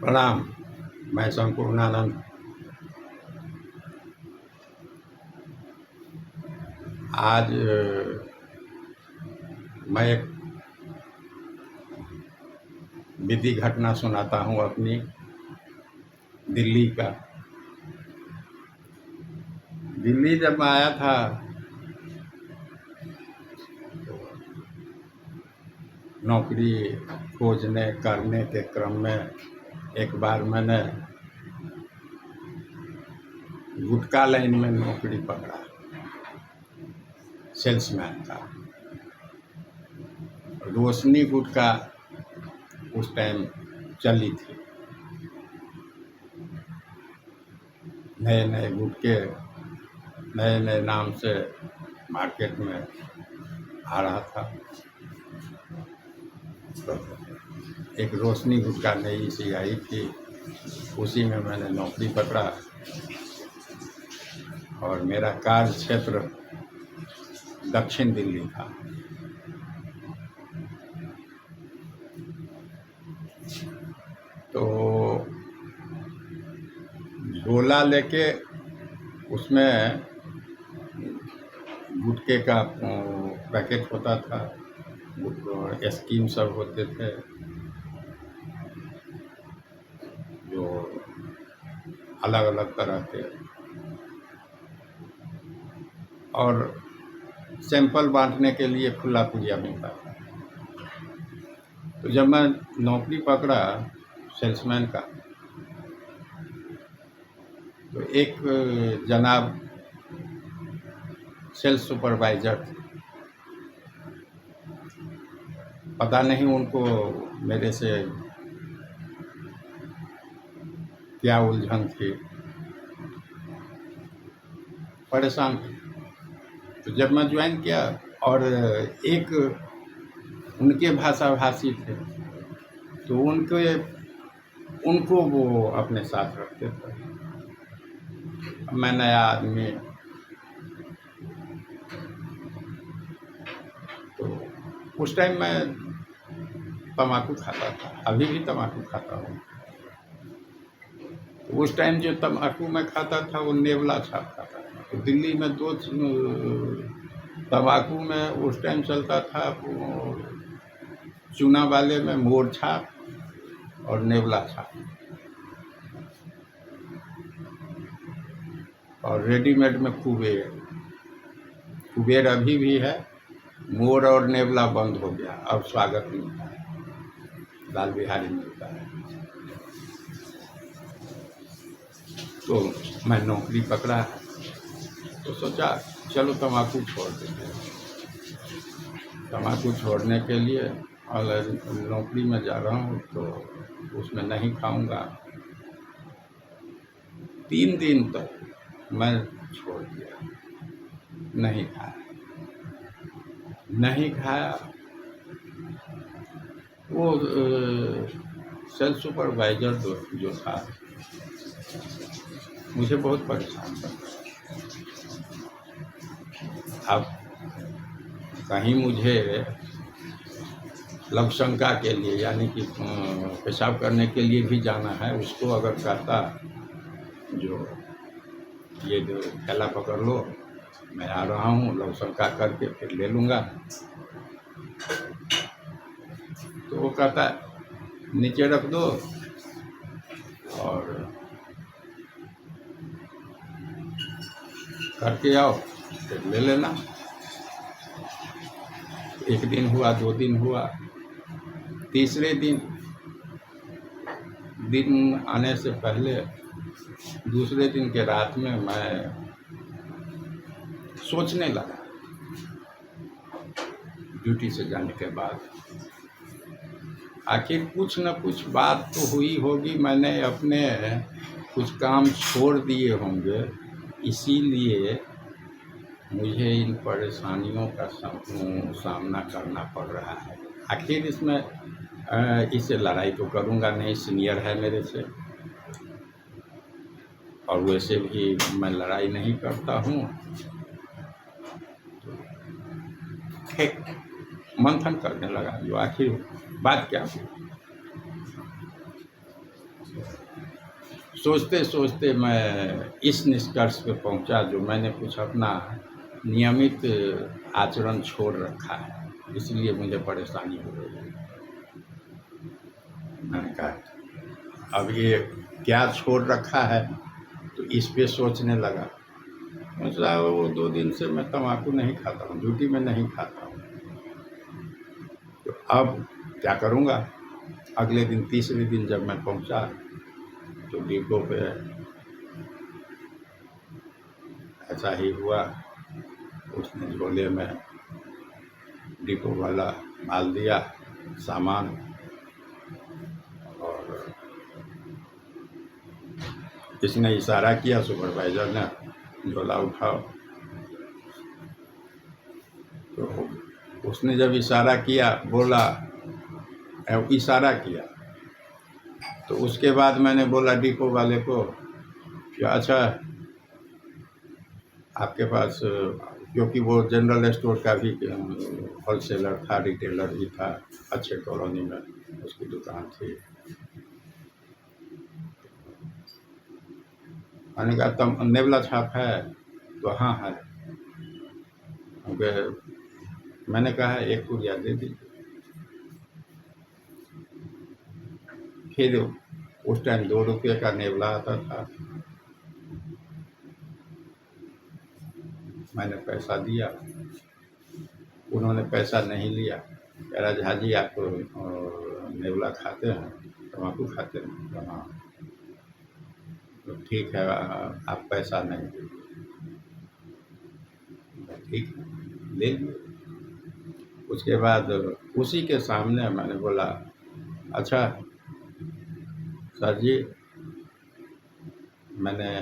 प्रणाम। मैं संपूर्णानंद आज मैं एक विधि घटना सुनाता हूँ अपनी दिल्ली का। दिल्ली जब मैं आया था तो नौकरी खोजने करने के क्रम में एक बार मैंने गुटखा लाइन में नौकरी पकड़ा, सेल्समैन का। रोशनी गुटखा उस टाइम चली थी, नए नए गुटखे नए नए नाम से मार्केट में आ रहा था। तो एक रोशनी गुटखा नई सी आई थी, उसी में मैंने नौकरी पकड़ा और मेरा कार्य क्षेत्र दक्षिण दिल्ली था। तो झोला लेके उसमें गुटखे का पैकेट होता था, स्कीम सब होते थे जो अलग अलग तरह के, और सैंपल बांटने के लिए खुला पुर्जा मिलता था। तो जब मैं नौकरी पकड़ा सेल्समैन का, तो एक जनाब सेल्स सुपरवाइजर, पता नहीं उनको मेरे से क्या उलझन थी, परेशान थे। तो जब मैं ज्वाइन किया और एक उनके भाषाभाषी थे, तो उनको वो अपने साथ रखते थे। मैं नया आदमी, तो उस टाइम मैं तम्बाकू खाता था, अभी भी तम्बाकू खाता हूँ। तो उस टाइम जो तम्बाकू मैं खाता था वो नेवला छाप खाता था। तो दिल्ली में दो तम्बाकू में उस टाइम चलता था, वो चूना वाले में मोर छाप और नेवला छाप, और रेडीमेड में कुबेर अभी भी है। मोर और नेवला बंद हो गया, अब स्वागत मिलता है, लाल बिहारी मिलता है। तो मैं नौकरी पकड़ा तो सोचा चलो तम्बाकू छोड़ देते हैं। तम्बाकू छोड़ने के लिए और नौकरी में जा रहा हूँ तो उसमें नहीं खाऊंगा। 3 दिन तक मैं छोड़ दिया, नहीं खाया। वो सेल्स सुपरवाइजर जो था मुझे बहुत परेशान करता। अब कहीं मुझे लवशंका के लिए, यानी कि पेशाब करने के लिए भी जाना है, उसको अगर कहता जो ये जो थैला पकड़ लो, मैं आ रहा हूँ, लवशंका करके फिर ले लूँगा, तो वो कहता नीचे रख दो और करके आओ, फिर ले लेना। एक दिन हुआ, 2 दिन हुआ, तीसरे दिन आने से पहले दूसरे दिन के रात में मैं सोचने लगा, ड्यूटी से जाने के बाद, आखिर कुछ न कुछ बात तो हुई होगी, मैंने अपने कुछ काम छोड़ दिए होंगे, इसीलिए मुझे इन परेशानियों का सामना करना पड़ रहा है। आखिर इसमें इससे लड़ाई तो करूँगा नहीं, सीनियर है मेरे से, और वैसे भी मैं लड़ाई नहीं करता हूँ। ठीक मंथन करने लगा जो आखिर बात क्या हुई। सोचते सोचते मैं इस निष्कर्ष पे पहुंचा, जो मैंने कुछ अपना नियमित आचरण छोड़ रखा है, इसलिए मुझे परेशानी हो रही है। मैंने कहा अब ये क्या छोड़ रखा है, तो इस पे सोचने लगा। मतलब वो 2 दिन से मैं तम्बाकू नहीं खाता हूँ, ड्यूटी में नहीं खाता हूँ। तो अब क्या करूँगा? अगले दिन, तीसरे दिन जब मैं पहुँचा तो डिपो पे ऐसा ही हुआ। उसने झोले में डिपो वाला माल दिया, सामान, और इसने इशारा किया, सुपरवाइज़र ने, झोला उठाओ। तो उसने जब इशारा किया, बोला, इशारा किया, तो उसके बाद मैंने बोला डिपो वाले को कि अच्छा, आपके पास, क्योंकि वो जनरल स्टोर का भी होलसेलर था, रिटेलर भी था, अच्छे कॉलोनी में उसकी दुकान थी। मैंने कहा तब नेवला छाप है? तो हाँ है। मैंने कहा 1 पुड़िया दे दीजिए। फिर उस टाइम 2 रुपये का नेवला आता था। मैंने पैसा दिया, उन्होंने पैसा नहीं लिया। कह रहा, झा जी आप नेवला खाते हैं, तम्बाकू खाते हैं? तो हाँ। तो ठीक है, आप पैसा नहीं दीजिए। ठीक है, ले लिए। उसके बाद उसी के सामने मैंने बोला, अच्छा सर जी, मैंने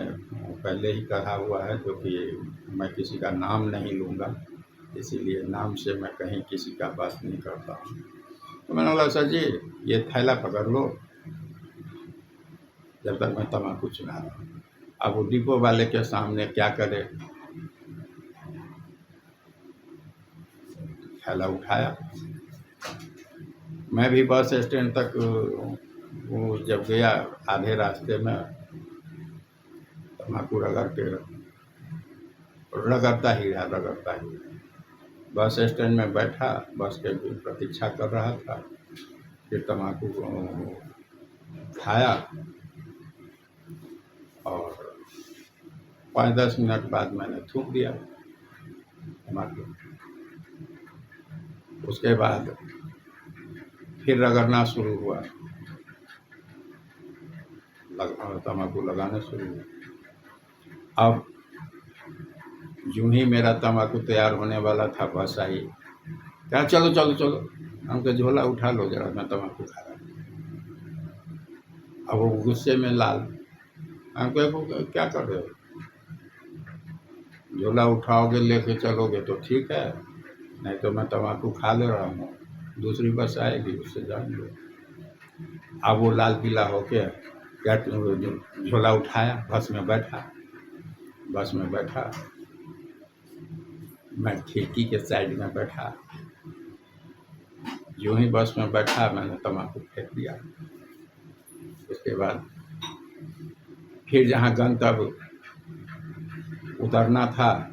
पहले ही कहा हुआ है, जो कि मैं किसी का नाम नहीं लूँगा, इसीलिए नाम से मैं कहीं किसी का बात नहीं करता हूँ। तो मैंने बोला, सर जी ये थैला पकड़ लो, जब तक मैं तम्बाकू चुरा रहा हूँ। अब वो डिपो वाले के सामने क्या करे, थैला उठाया। मैं भी बस स्टैंड तक वो जब गया, आधे रास्ते में तम्बाकू रगड़ता ही रहा। बस स्टैंड में बैठा, बस के प्रतीक्षा कर रहा था। फिर तम्बाकू खाया और 5-10 मिनट बाद मैंने थूक दिया तम्बाकू। उसके बाद फिर रगड़ना शुरू हुआ, तम्बाकू लगाना शुरू हुआ। अब यूं ही मेरा तम्बाकू तैयार होने वाला था, बस आई। कहा चलो चलो चलो, हमको झोला उठा लो जरा, मैं तम्बाकू खा रहा हूँ। अब वो गुस्से में लाल। हमको क्या कर रहे हो? झोला उठाओगे, लेके चलोगे तो ठीक है, नहीं तो मैं तम्बाकू खा ले रहा हूँ, दूसरी बस आएगी उससे जाएंगे। अब वो लाल पीला होके क्या, झोला उठाया, बस में बैठा। मैं खिड़की के साइड में बैठा। यूं ही बस में बैठा, मैंने तम्बाकू फेंक दिया। उसके बाद फिर जहाँ गंतव्य उतरना था,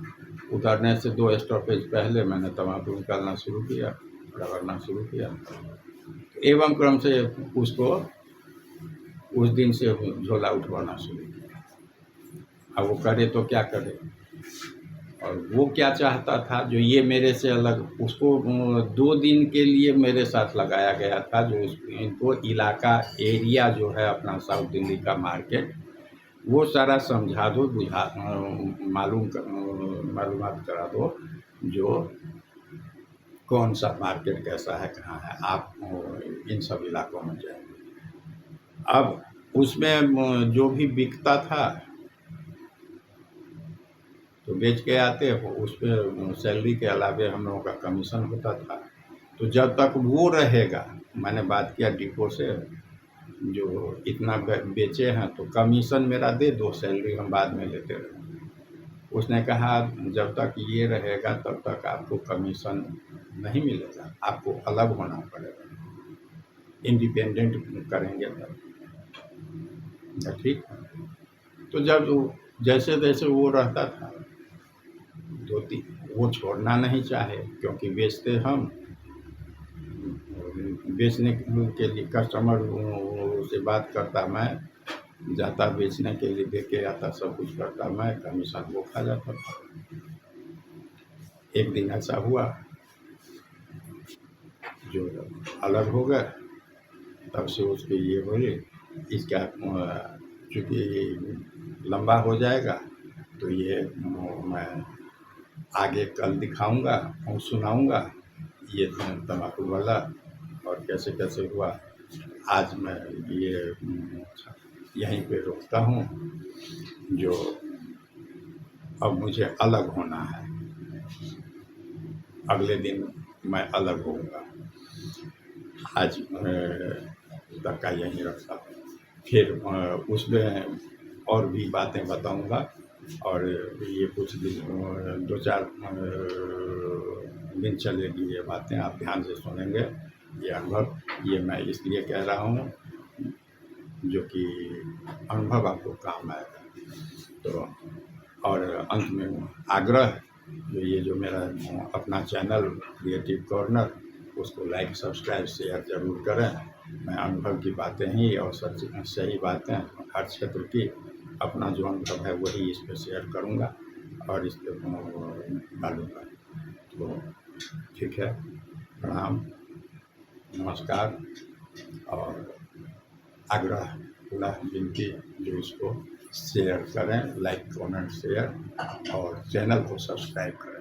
उतरने से 2 स्टॉपेज पहले मैंने तम्बाकू निकालना शुरू किया, रगड़ना शुरू किया। एवं क्रम से उसको उस दिन से झोला उठवाना शुरू किया। अब वो करे तो क्या करे, और वो क्या चाहता था, जो ये मेरे से अलग, उसको 2 दिन के लिए मेरे साथ लगाया गया था, जो इनको इलाका, एरिया जो है अपना साउथ दिल्ली का मार्केट, वो सारा समझा दो, मालूमात करा दो, जो कौन सा मार्केट कैसा है, कहाँ है, आप इन सब इलाकों में जाएंगे। अब उसमें जो भी बिकता था तो बेच के आते, उस पर सैलरी के अलावे हम लोगों का कमीशन होता था। तो जब तक वो रहेगा, मैंने बात किया डिपो से, जो इतना बेचे हैं तो कमीशन मेरा दे दो, सैलरी हम बाद में लेते रहेंगे। उसने कहा जब तक ये रहेगा तब तक आपको कमीशन नहीं मिलेगा, आपको अलग होना पड़ेगा, इंडिपेंडेंट करेंगे तब। ठीक है। तो जब वो जैसे तैसे वो रहता था, धोती वो छोड़ना नहीं चाहे, क्योंकि बेचते हम, बेचने के लिए कस्टमर से बात करता मैं, जाता बेचने के लिए, दे के आता, सब कुछ करता मैं, कमीशन वो खा जाता था। एक दिन ऐसा हुआ जो अलग हो गए, तब से उसके ये बोले इसका चूँकि लंबा हो जाएगा तो ये मैं आगे कल दिखाऊंगा और सुनाऊंगा ये तम्बाकू वाला और कैसे कैसे हुआ। आज मैं ये यहीं पे रोकता हूँ, जो अब मुझे अलग होना है, अगले दिन मैं अलग होऊंगा। आज तक का यहीं रखता हूँ, फिर उसमें और भी बातें बताऊंगा, और ये कुछ दिन 2-4 दिन चलेगी ये बातें, आप ध्यान से सुनेंगे। ये अनुभव ये मैं इसलिए कह रहा हूँ जो कि अनुभव आपको काम आएगा। तो और अंत में आग्रह, जो मेरा अपना चैनल क्रिएटिव कॉर्नर, उसको लाइक सब्सक्राइब शेयर ज़रूर करें। मैं अनुभव की बातें ही और सही बातें हर क्षेत्र की अपना जो अनुभव है वही इस पे शेयर करूँगा और इस पे डालूँगा। तो ठीक है, प्रणाम, नमस्कार, और आग्रह पूरा विनती जो इसको शेयर करें, लाइक कमेंट शेयर, और चैनल को सब्सक्राइब करें।